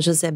José.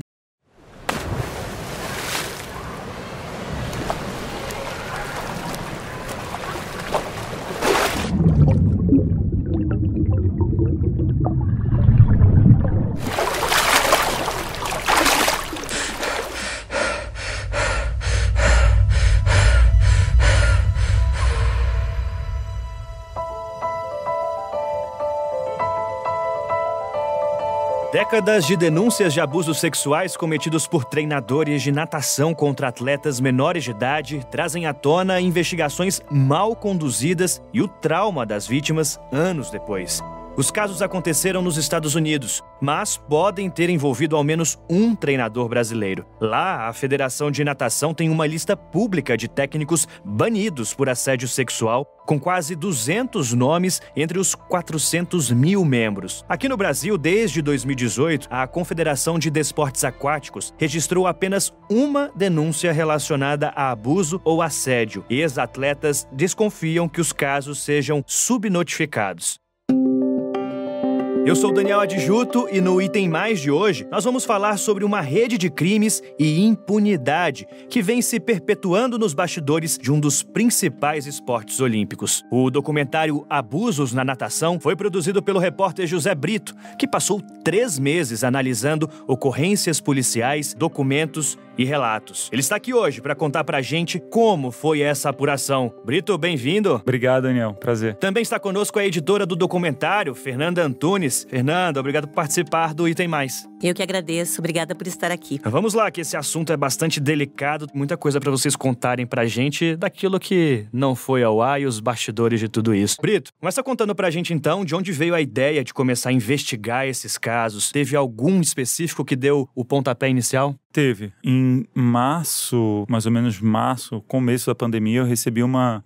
Décadas de denúncias de abusos sexuais cometidos por treinadores de natação contra atletas menores de idade trazem à tona investigações mal conduzidas e o trauma das vítimas anos depois. Os casos aconteceram nos Estados Unidos, mas podem ter envolvido ao menos um treinador brasileiro. Lá, a Federação de Natação tem uma lista pública de técnicos banidos por assédio sexual, com quase 200 nomes entre os 400 mil membros. Aqui no Brasil, desde 2018, a Confederação de Desportos Aquáticos registrou apenas uma denúncia relacionada a abuso ou assédio. Ex-atletas desconfiam que os casos sejam subnotificados. Eu sou Daniel Adjuto e no Item Mais de hoje nós vamos falar sobre uma rede de crimes e impunidade que vem se perpetuando nos bastidores de um dos principais esportes olímpicos. O documentário Abusos na Natação foi produzido pelo repórter José Brito, que passou 3 meses analisando ocorrências policiais, documentos e relatos. Ele está aqui hoje para contar pra gente como foi essa apuração. Brito, bem-vindo. Obrigado, Daniel. Prazer. Também está conosco a editora do documentário, Fernanda Antunes. Fernanda, obrigado por participar do Item Mais. Eu que agradeço, obrigada por estar aqui. Vamos lá, que esse assunto é bastante delicado, muita coisa para vocês contarem pra gente daquilo que não foi ao ar e os bastidores de tudo isso. Brito, começa contando pra gente então de onde veio a ideia de começar a investigar esses casos. Teve algum específico que deu o pontapé inicial? Teve. Em março, mais ou menos março, começo da pandemia, eu recebi uma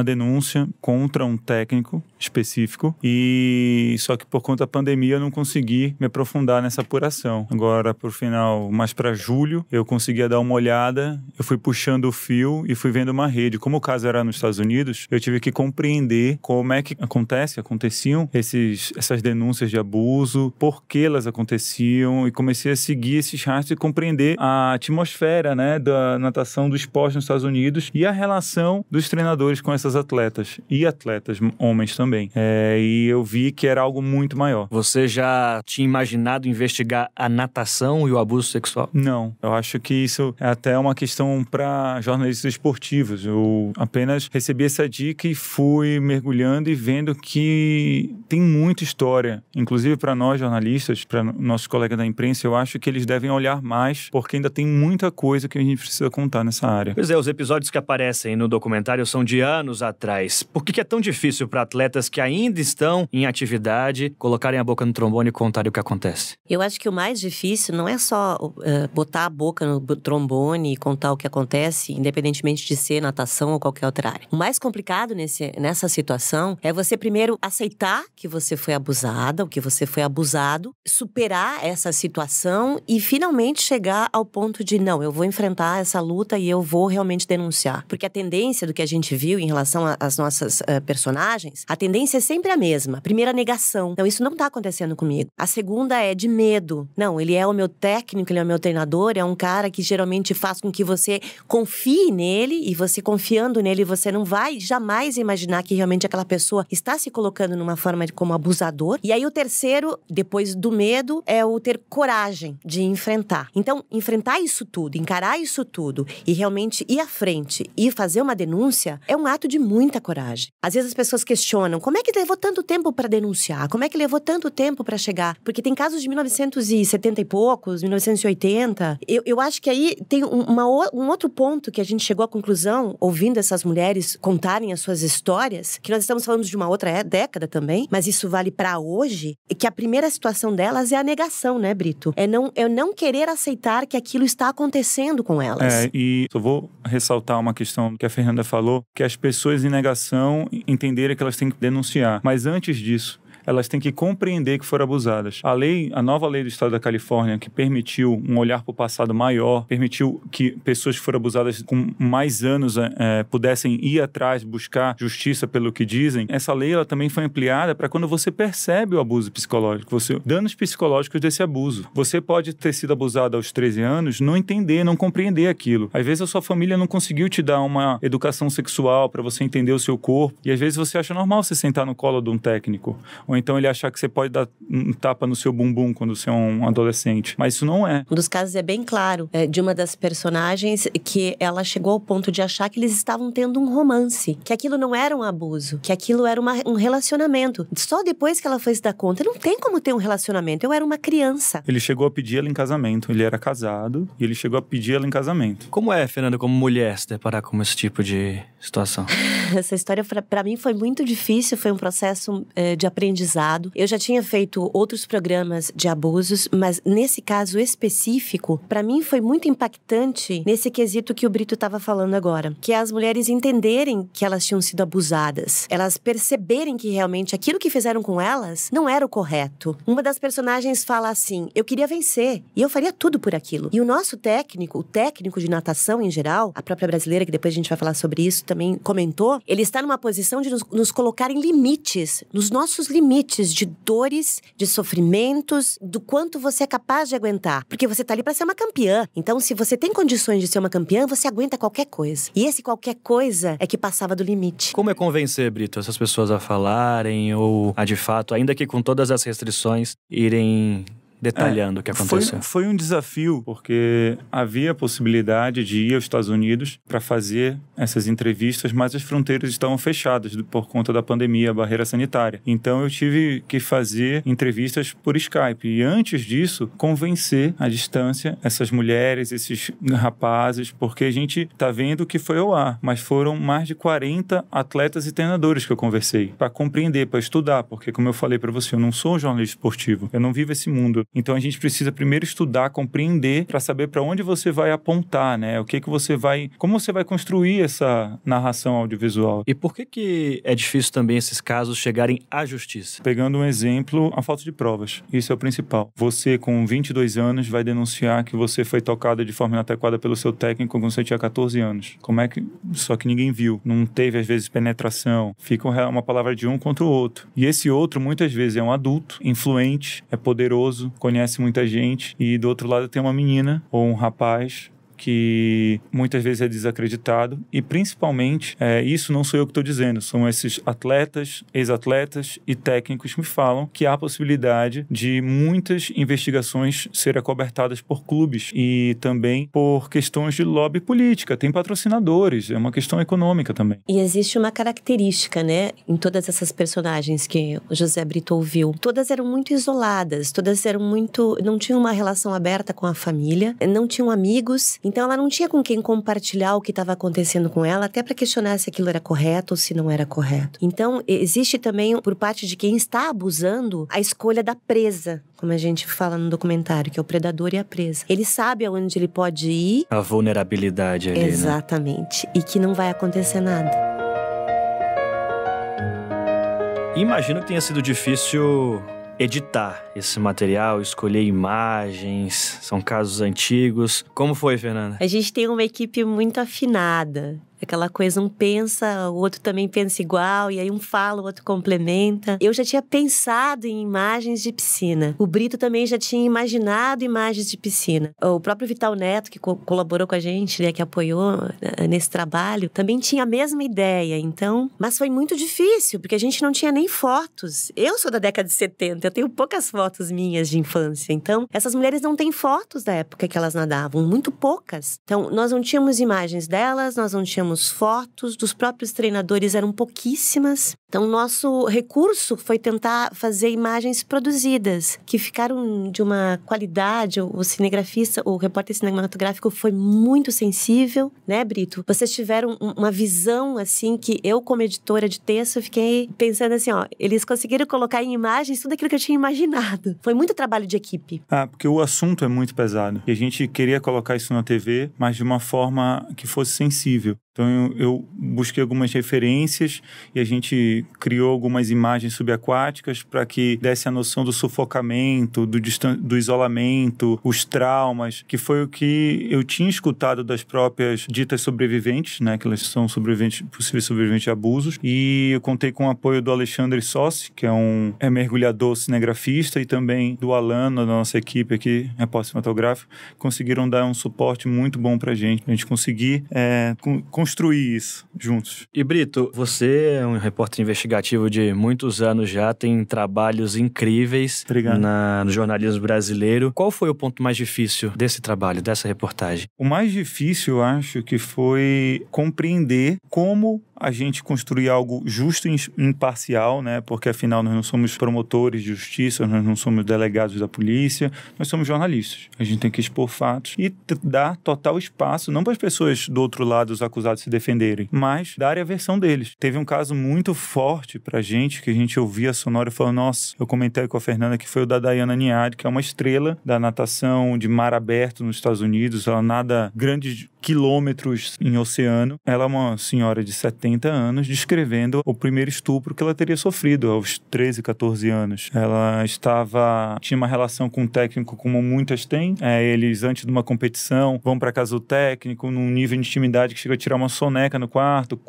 denúncia contra um técnico específico e só que por conta da pandemia eu não consegui me aprofundar nessa apuração. Agora, por final, mais para julho, eu conseguia dar uma olhada, eu fui puxando o fio e fui vendo uma rede. Como o caso era nos Estados Unidos, eu tive que compreender como é que aconteciam essas denúncias de abuso, por que elas aconteciam e comecei a seguir esses rastros e compreender a atmosfera, né, da natação do esporte nos Estados Unidos e a relação dos treinadores com essas atletas e atletas homens também. E eu vi que era algo muito maior. Você já tinha imaginado investigar a natação e o abuso sexual? Não. Eu acho que isso é até uma questão para jornalistas esportivos. Eu apenas recebi essa dica e fui mergulhando e vendo que tem muita história. Inclusive para nós jornalistas, para nossos colegas da imprensa, eu acho que eles devem olhar mais porque ainda tem muita coisa que a gente precisa contar nessa área. Pois é, os episódios que aparecem no documentário são de anos atrás. Por que é tão difícil para atletas que ainda estão em atividade colocarem a boca no trombone e contarem o que acontece? Eu acho que o mais difícil não é só botar a boca no trombone e contar o que acontece, independentemente de ser natação ou qualquer outra área. O mais complicado nessa situação é você primeiro aceitar que você foi abusada, ou que você foi abusado, superar essa situação e finalmente chegar ao ponto de, não, eu vou enfrentar essa luta e eu vou realmente denunciar. Porque a tendência do que a gente viu em relação às nossas personagens, a tendência é sempre a mesma. Primeiro, a negação. Não, isso não tá acontecendo comigo. A segunda é de medo. Não, ele é o meu técnico, ele é o meu treinador, é um cara que geralmente faz com que você confie nele e você confiando nele, você não vai jamais imaginar que realmente aquela pessoa está se colocando numa forma como abusador. E aí o terceiro, depois do medo, é o ter coragem de enfrentar. Então, enfrentar isso tudo, encarar isso tudo e realmente ir à frente e fazer uma denúncia é um ato de muita coragem. Às vezes as pessoas questionam, como é que levou tanto tempo para denunciar? Como é que levou tanto tempo para chegar? Porque tem casos de 1970 e poucos, 1980. Eu acho que aí tem um outro ponto que a gente chegou à conclusão, ouvindo essas mulheres contarem as suas histórias, que nós estamos falando de uma outra década também, mas isso vale para hoje, e que a primeira situação delas é a negação, né, Brito? É não querer aceitar que aquilo está acontecendo com elas. E eu vou ressaltar uma questão que a Fernanda falou, que as pessoas em negação entenderem que elas têm que denunciar. Mas antes disso, elas têm que compreender que foram abusadas. A nova lei do estado da Califórnia, que permitiu um olhar para o passado maior, permitiu que pessoas que foram abusadas com mais anos pudessem ir atrás, buscar justiça pelo que dizem. Essa lei ela também foi ampliada para quando você percebe o abuso psicológico, danos psicológicos desse abuso. Você pode ter sido abusado aos 13 anos, não entender, não compreender aquilo. Às vezes a sua família não conseguiu te dar uma educação sexual para você entender o seu corpo, e às vezes você acha normal você sentar no colo de um técnico, ou então ele achar que você pode dar um tapa no seu bumbum quando você é um adolescente, mas isso não é. Um dos casos é bem claro, de uma das personagens que ela chegou ao ponto de achar que eles estavam tendo um romance, que aquilo não era um abuso, que aquilo era um relacionamento. Só depois que ela foi se dar conta, não tem como ter um relacionamento, eu era uma criança. Ele chegou a pedir ela em casamento, ele era casado e ele chegou a pedir ela em casamento. Como é, Fernanda, como mulher, se deparar com esse tipo de situação? Essa história para mim foi muito difícil, foi um processo de aprendizado. Eu já tinha feito outros programas de abusos, mas nesse caso específico, para mim foi muito impactante nesse quesito que o Brito estava falando agora, que é as mulheres entenderem que elas tinham sido abusadas, elas perceberem que realmente aquilo que fizeram com elas não era o correto. Uma das personagens fala assim: eu queria vencer e eu faria tudo por aquilo. E o nosso técnico, o técnico de natação em geral, a própria brasileira, que depois a gente vai falar sobre isso, também comentou, ele está numa posição de nos colocar em limites, nos nossos limites de dores, de sofrimentos, do quanto você é capaz de aguentar. Porque você tá ali para ser uma campeã. Então, se você tem condições de ser uma campeã, você aguenta qualquer coisa. E esse qualquer coisa é que passava do limite. Como é convencer, Brito, essas pessoas a falarem ou a, de fato, ainda que com todas as restrições, irem detalhando o que aconteceu? Foi um desafio, porque havia a possibilidade de ir aos Estados Unidos para fazer essas entrevistas, mas as fronteiras estavam fechadas por conta da pandemia, a barreira sanitária. Então eu tive que fazer entrevistas por Skype. E antes disso, convencer à distância essas mulheres, esses rapazes, porque a gente está vendo que foi ao ar, mas foram mais de 40 atletas e treinadores que eu conversei, para compreender, para estudar, porque como eu falei para você, eu não sou um jornalista esportivo, eu não vivo esse mundo. Então a gente precisa primeiro estudar, compreender, para saber para onde você vai apontar, né? O que você vai, como você vai construir essa narração audiovisual. E por que é difícil também esses casos chegarem à justiça? Pegando um exemplo, a falta de provas. Isso é o principal. Você com 22 anos vai denunciar que você foi tocada de forma inadequada pelo seu técnico quando você tinha 14 anos. Como é que... Só que ninguém viu. Não teve às vezes penetração. Fica uma palavra de um contra o outro. E esse outro muitas vezes é um adulto, influente, é poderoso, conhece muita gente, e do outro lado tem uma menina ou um rapaz que muitas vezes é desacreditado, e principalmente, isso não sou eu que estou dizendo, são esses atletas, ex-atletas e técnicos que me falam que há a possibilidade de muitas investigações serem acobertadas por clubes e também por questões de lobby política, tem patrocinadores, é uma questão econômica também. E existe uma característica, né, em todas essas personagens que o José Brito ouviu, todas eram muito isoladas, todas eram muito, não tinham uma relação aberta com a família, não tinham amigos. Então ela não tinha com quem compartilhar o que estava acontecendo com ela, até para questionar se aquilo era correto ou se não era correto. Então existe também, por parte de quem está abusando, a escolha da presa, como a gente fala no documentário, que é o predador e a presa. Ele sabe aonde ele pode ir. A vulnerabilidade ali, exatamente, né? E que não vai acontecer nada. Imagino que tenha sido difícil editar esse material, escolher imagens, são casos antigos. Como foi, Fernanda? A gente tem uma equipe muito afinada. Aquela coisa, um pensa, o outro também pensa igual, e aí um fala, o outro complementa. Eu já tinha pensado em imagens de piscina. O Brito também já tinha imaginado imagens de piscina. O próprio Vital Neto, que colaborou com a gente, né, que apoiou nesse trabalho, também tinha a mesma ideia. Então, mas foi muito difícil, porque a gente não tinha nem fotos. Eu sou da década de 70, eu tenho poucas fotos minhas de infância. Então, essas mulheres não têm fotos da época que elas nadavam, muito poucas. Então, nós não tínhamos imagens delas, nós não tínhamos fotos dos próprios treinadores, eram pouquíssimas. Então, nosso recurso foi tentar fazer imagens produzidas, que ficaram de uma qualidade. O cinegrafista, o repórter cinematográfico foi muito sensível, né, Brito? Vocês tiveram uma visão, assim, que eu, como editora de texto, fiquei pensando assim, ó, eles conseguiram colocar em imagens tudo aquilo que eu tinha imaginado. Foi muito trabalho de equipe. Porque o assunto é muito pesado. E a gente queria colocar isso na TV, mas de uma forma que fosse sensível. Então, eu busquei algumas referências e a gente criou algumas imagens subaquáticas para que desse a noção do sufocamento, do isolamento, os traumas, que foi o que eu tinha escutado das próprias ditas sobreviventes, né, que elas são possíveis sobreviventes de abusos. E eu contei com o apoio do Alexandre Sossi, que é mergulhador cinegrafista, e também do Alan, da nossa equipe aqui, repórter cinematográfico, conseguiram dar um suporte muito bom pra gente conseguir construir isso juntos. E Brito, você é um repórter investigativo de muitos anos já, tem trabalhos incríveis no jornalismo brasileiro. Qual foi o ponto mais difícil desse trabalho, dessa reportagem? O mais difícil, eu acho, que foi compreender como a gente construir algo justo e imparcial, né? Porque afinal nós não somos promotores de justiça, nós não somos delegados da polícia, nós somos jornalistas. A gente tem que expor fatos e dar total espaço, não para as pessoas do outro lado, os acusados, se defenderem, mas dar a versão deles. Teve um caso muito forte pra gente, que a gente ouvia a sonora e falou, nossa, eu comentei com a Fernanda, que foi o da Dayana Niad, que é uma estrela da natação de mar aberto nos Estados Unidos. Ela nada grandes quilômetros em oceano. Ela é uma senhora de 70 anos descrevendo o primeiro estupro que ela teria sofrido aos 13, 14 anos. Ela tinha uma relação com um técnico como muitas têm. Eles, antes de uma competição, vão para casa do técnico num nível de intimidade que chega a tirar uma soneca no quarto,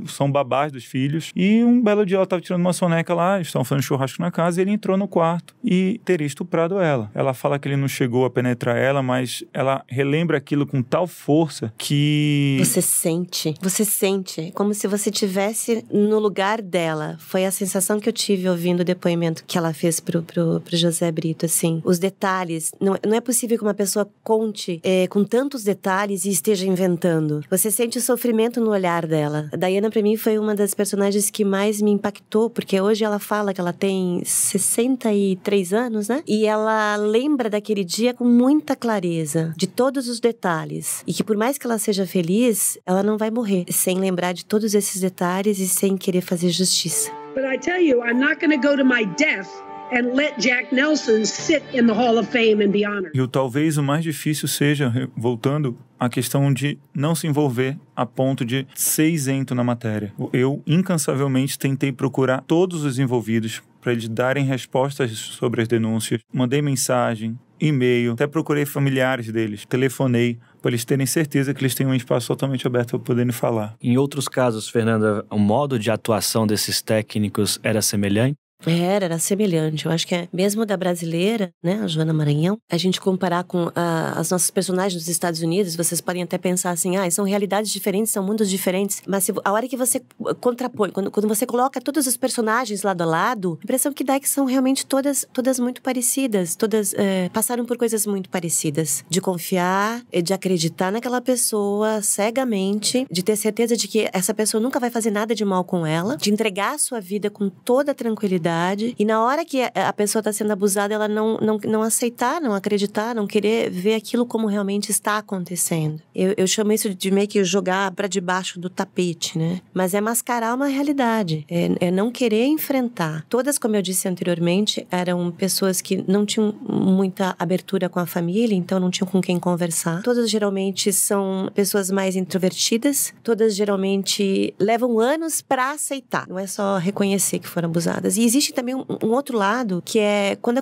são babás dos filhos. E um belo dia ela estava tirando uma soneca lá, estavam fazendo churrasco na casa, e ele entrou no quarto e teria estuprado ela. Ela fala que ele não chegou a penetrar ela, mas ela relembra aquilo com tal força que... Você sente, como se você estivesse no lugar dela. Foi a sensação que eu tive ouvindo o depoimento que ela fez pro José Brito, assim. Os detalhes, não é possível que uma pessoa conte com tantos detalhes e esteja inventando. Você sente o sofrimento no olhar dela. A Dayana, pra mim, foi uma das personagens que mais me impactou, porque hoje ela fala que ela tem 63 anos, né? E ela lembra daquele dia com muita clareza, de todos os detalhes. E que por mais que ela seja feliz, ela não vai morrer sem lembrar de todos esses detalhes e sem querer fazer justiça. But I tell you, I'm not going to go to my death and let Jack Nelson sit in the Hall of Fame and be honored. E talvez o mais difícil seja, voltando, a questão de não se envolver a ponto de ser isento na matéria. Eu, incansavelmente, tentei procurar todos os envolvidos para eles darem respostas sobre as denúncias. Mandei mensagem, e-mail, até procurei familiares deles, telefonei, para eles terem certeza que eles têm um espaço totalmente aberto para poderem falar. Em outros casos, Fernanda, o modo de atuação desses técnicos era semelhante? Era semelhante. Eu acho que mesmo da brasileira, né, a Joana Maranhão, a gente comparar com as nossas personagens dos Estados Unidos, vocês podem até pensar assim, são realidades diferentes, são mundos diferentes, mas a hora que você contrapõe, quando você coloca todos os personagens lado a lado, a impressão que dá é que são realmente todas muito parecidas, todas passaram por coisas muito parecidas, de confiar, de acreditar naquela pessoa cegamente, de ter certeza de que essa pessoa nunca vai fazer nada de mal com ela, de entregar a sua vida com toda a tranquilidade. E na hora que a pessoa está sendo abusada, ela não aceitar, não acreditar, não querer ver aquilo como realmente está acontecendo. Eu chamo isso de meio que jogar para debaixo do tapete, né? Mas é mascarar uma realidade, é não querer enfrentar. Todas, como eu disse anteriormente, eram pessoas que não tinham muita abertura com a família, então não tinham com quem conversar. Todas geralmente são pessoas mais introvertidas, todas geralmente levam anos para aceitar, não é só reconhecer que foram abusadas. E existe também um outro lado, que é quando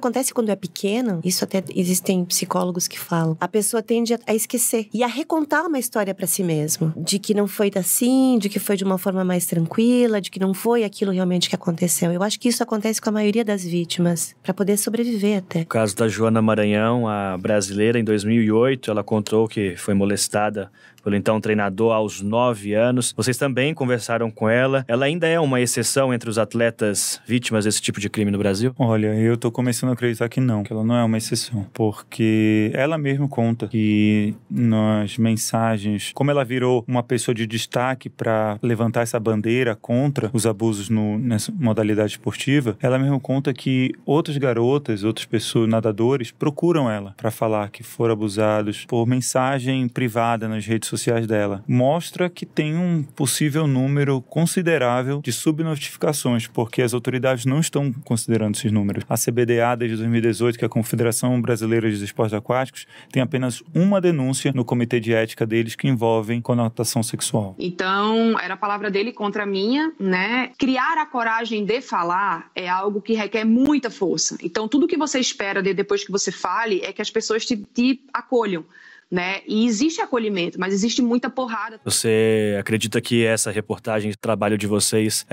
é pequeno, isso até existem psicólogos que falam, a pessoa tende a esquecer e a recontar uma história pra si mesmo, de que não foi assim, de que foi de uma forma mais tranquila, de que não foi aquilo realmente que aconteceu. Eu acho que isso acontece com a maioria das vítimas, pra poder sobreviver até. O caso da Joana Maranhão, a brasileira, em 2008, ela contou que foi molestada pelo então treinador aos 9 anos. Vocês também conversaram com ela. Ela ainda é uma exceção entre os atletas vítimas desse tipo de crime no Brasil? Olha, eu tô começando a acreditar que não, que ela não é uma exceção. Porque ela mesma conta que nas mensagens, como ela virou uma pessoa de destaque para levantar essa bandeira contra os abusos nessa modalidade esportiva, ela mesma conta que outras garotas, outras pessoas, nadadores, procuram ela para falar que foram abusados por mensagem privada nas redes sociais, sociais dela, mostra que tem um possível número considerável de subnotificações, porque as autoridades não estão considerando esses números. A CBDA, desde 2018, que é a Confederação Brasileira de Esportes Aquáticos, tem apenas uma denúncia no comitê de ética deles que envolvem conotação sexual. Então, era a palavra dele contra a minha, né? Criar a coragem de falar é algo que requer muita força. Então, tudo que você espera depois que você fale é que as pessoas te acolham, né? E existe acolhimento, mas existe muita porrada. Você acredita que essa reportagem de trabalho de vocês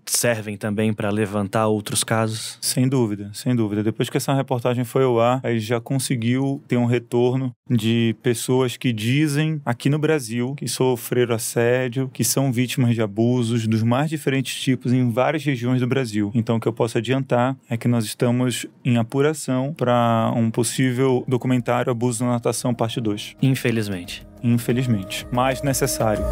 servem também para levantar outros casos? Sem dúvida, sem dúvida. Depois que essa reportagem foi ao ar, a gente já conseguiu ter um retorno de pessoas que dizem, aqui no Brasil, que sofreram assédio, que são vítimas de abusos dos mais diferentes tipos em várias regiões do Brasil. Então, o que eu posso adiantar é que nós estamos em apuração para um possível documentário Abuso na Natação, parte 2. Infelizmente. Infelizmente. Mas necessário.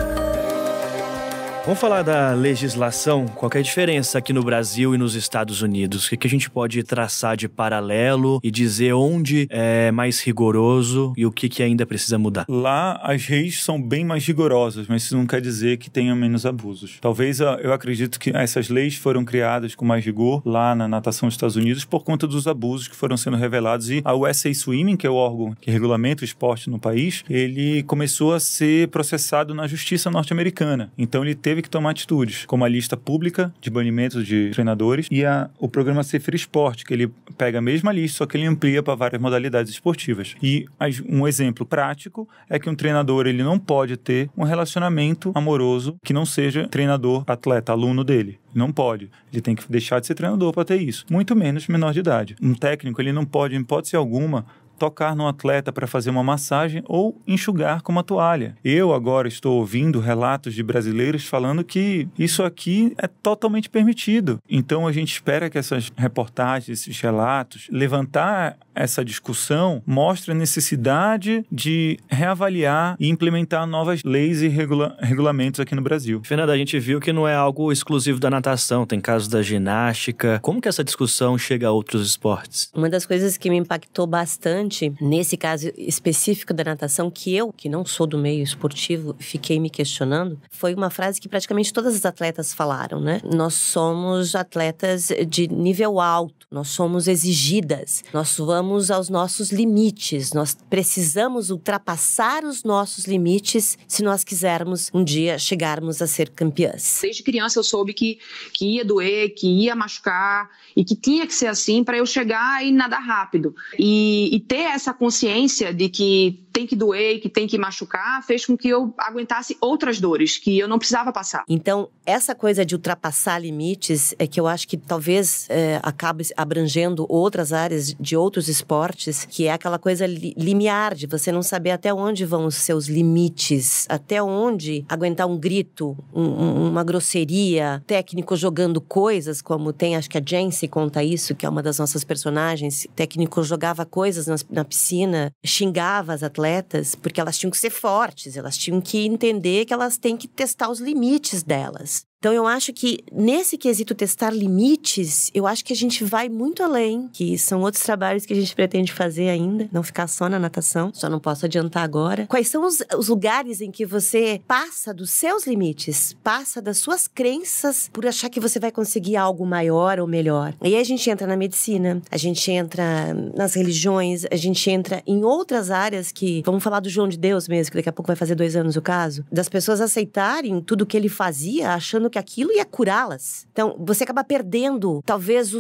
Vamos falar da legislação. Qual que é a diferença aqui no Brasil e nos Estados Unidos? O que a gente pode traçar de paralelo e dizer onde é mais rigoroso e o que ainda precisa mudar? Lá, as leis são bem mais rigorosas, mas isso não quer dizer que tenha menos abusos. Talvez eu acredito que essas leis foram criadas com mais rigor lá na natação dos Estados Unidos por conta dos abusos que foram sendo revelados. E a USA Swimming, que é o órgão que regulamenta o esporte no país, ele começou a ser processado na justiça norte-americana. Então, ele teve que tomar atitudes, como a lista pública de banimento de treinadores e o programa Safer Sport, que ele pega a mesma lista, só que ele amplia para várias modalidades esportivas. E um exemplo prático é que um treinador ele não pode ter um relacionamento amoroso que não seja treinador-atleta, aluno dele. Não pode. Ele tem que deixar de ser treinador para ter isso. Muito menos menor de idade. Um técnico ele não pode, em hipótese alguma, tocar no atleta para fazer uma massagem ou enxugar com uma toalha. Eu agora estou ouvindo relatos de brasileiros falando que isso aqui é totalmente permitido. Então a gente espera que essas reportagens, esses relatos, levantar essa discussão, mostre a necessidade de reavaliar e implementar novas leis e regulamentos aqui no Brasil. Fernanda, a gente viu que não é algo exclusivo da natação, tem casos da ginástica. Como que essa discussão chega a outros esportes? Uma das coisas que me impactou bastante nesse caso específico da natação, que eu, que não sou do meio esportivo, fiquei me questionando, foi uma frase que praticamente todas as atletas falaram, né? Nós somos atletas de nível alto, nós somos exigidas, nós vamos aos nossos limites, nós precisamos ultrapassar os nossos limites se nós quisermos um dia chegarmos a ser campeãs. Desde criança eu soube que ia doer, que ia machucar e que tinha que ser assim para eu chegar e nadar rápido. E ter essa consciência de que tem que doer, que tem que machucar, fez com que eu aguentasse outras dores que eu não precisava passar. Então, essa coisa de ultrapassar limites é que eu acho que talvez acabe abrangendo outras áreas de outros esportes, que é aquela coisa limiar, de você não saber até onde vão os seus limites, até onde aguentar um grito, uma grosseria, técnico jogando coisas, como tem, acho que a Jency conta isso, que é uma das nossas personagens, técnico jogava coisas na piscina, xingava as atletas, porque elas tinham que ser fortes, elas tinham que entender que elas têm que testar os limites delas. Então, eu acho que nesse quesito testar limites, eu acho que a gente vai muito além, que são outros trabalhos que a gente pretende fazer ainda, não ficar só na natação, só não posso adiantar agora. Quais são os lugares em que você passa dos seus limites, passa das suas crenças por achar que você vai conseguir algo maior ou melhor? E aí a gente entra na medicina, a gente entra nas religiões, a gente entra em outras áreas que, vamos falar do João de Deus mesmo, que daqui a pouco vai fazer 2 anos o caso, das pessoas aceitarem tudo que ele fazia, achando que aquilo ia curá-las. Então, você acaba perdendo, talvez,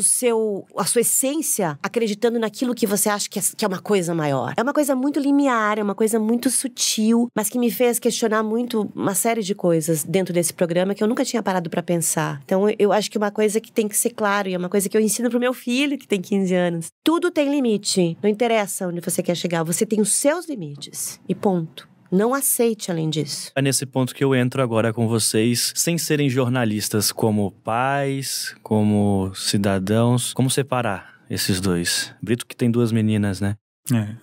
a sua essência, acreditando naquilo que você acha que é uma coisa maior. É uma coisa muito limiar, é uma coisa muito sutil, mas que me fez questionar muito uma série de coisas dentro desse programa que eu nunca tinha parado pra pensar. Então, eu acho que é uma coisa que tem que ser claro, e é uma coisa que eu ensino pro meu filho, que tem 15 anos. Tudo tem limite. Não interessa onde você quer chegar, você tem os seus limites. E ponto. Não aceite além disso. É nesse ponto que eu entro agora com vocês, sem serem jornalistas, como pais, como cidadãos. Como separar esses dois? Brito que tem 2 meninas, né?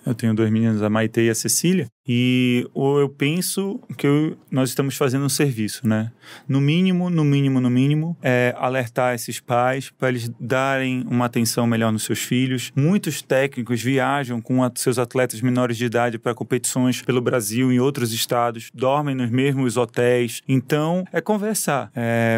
Eu tenho 2 meninas, a Maitê e a Cecília. E eu penso que nós estamos fazendo um serviço, né? No mínimo, alertar esses pais para eles darem uma atenção melhor nos seus filhos. Muitos técnicos viajam com seus atletas menores de idade para competições pelo Brasil e em outros estados, dormem nos mesmos hotéis. Então, é conversar,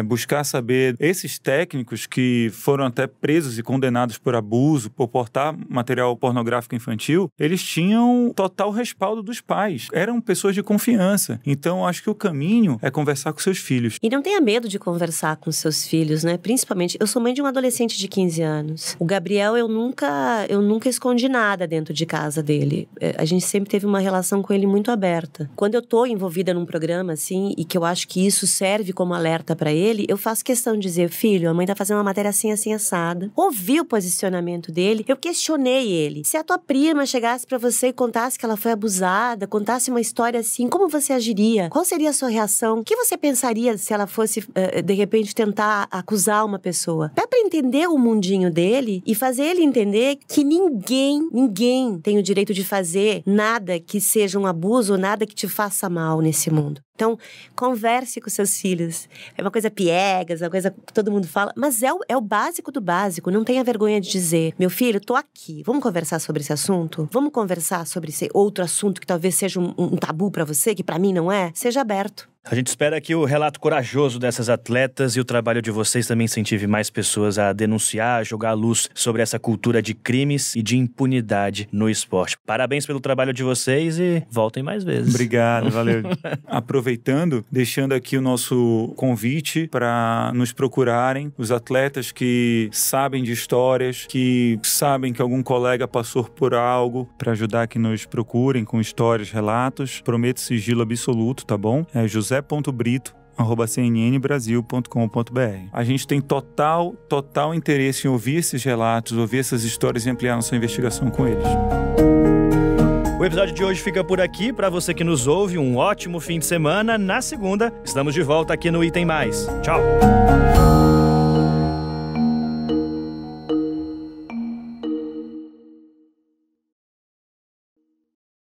buscar saber. Esses técnicos que foram até presos e condenados por abuso, por portar material pornográfico infantil, eles tinham total respaldo dos pais. Eram pessoas de confiança. Então, acho que o caminho é conversar com seus filhos. E não tenha medo de conversar com seus filhos, né? Principalmente, eu sou mãe de um adolescente de 15 anos. O Gabriel, eu nunca escondi nada dentro de casa dele. A gente sempre teve uma relação com ele muito aberta. Quando eu tô envolvida num programa, assim, e que eu acho que isso serve como alerta pra ele, eu faço questão de dizer, filho, a mãe tá fazendo uma matéria assim, assim, assada. Ouvi o posicionamento dele, eu questionei ele. Se a tua prima chegasse pra você e contasse que ela foi abusada, contasse uma história assim, como você agiria? Qual seria a sua reação? O que você pensaria se ela fosse, de repente, tentar acusar uma pessoa? Dá pra entender o mundinho dele e fazer ele entender que ninguém tem o direito de fazer nada que seja um abuso, nada que te faça mal nesse mundo. Então, converse com seus filhos. É uma coisa piegas, é uma coisa que todo mundo fala, mas é o básico do básico. Não tenha vergonha de dizer, meu filho, tô aqui, vamos conversar sobre esse assunto? Vamos conversar sobre esse outro assunto que talvez seja um tabu pra você, que pra mim não é? Seja aberto. A gente espera que o relato corajoso dessas atletas e o trabalho de vocês também incentive mais pessoas a denunciar, a jogar a luz sobre essa cultura de crimes e de impunidade no esporte. Parabéns pelo trabalho de vocês e voltem mais vezes. Obrigado, valeu. Aproveitando, deixando aqui o nosso convite para nos procurarem, os atletas que sabem de histórias, que sabem que algum colega passou por algo, para ajudar que nos procurem com histórias, relatos. Prometo sigilo absoluto, tá bom? É josé.brito@cnnbrasil.com.br. A gente tem total interesse em ouvir esses relatos, ouvir essas histórias e ampliar nossa investigação com eles. O episódio de hoje fica por aqui. Para você que nos ouve, um ótimo fim de semana. Na segunda, estamos de volta aqui no Item Mais. Tchau!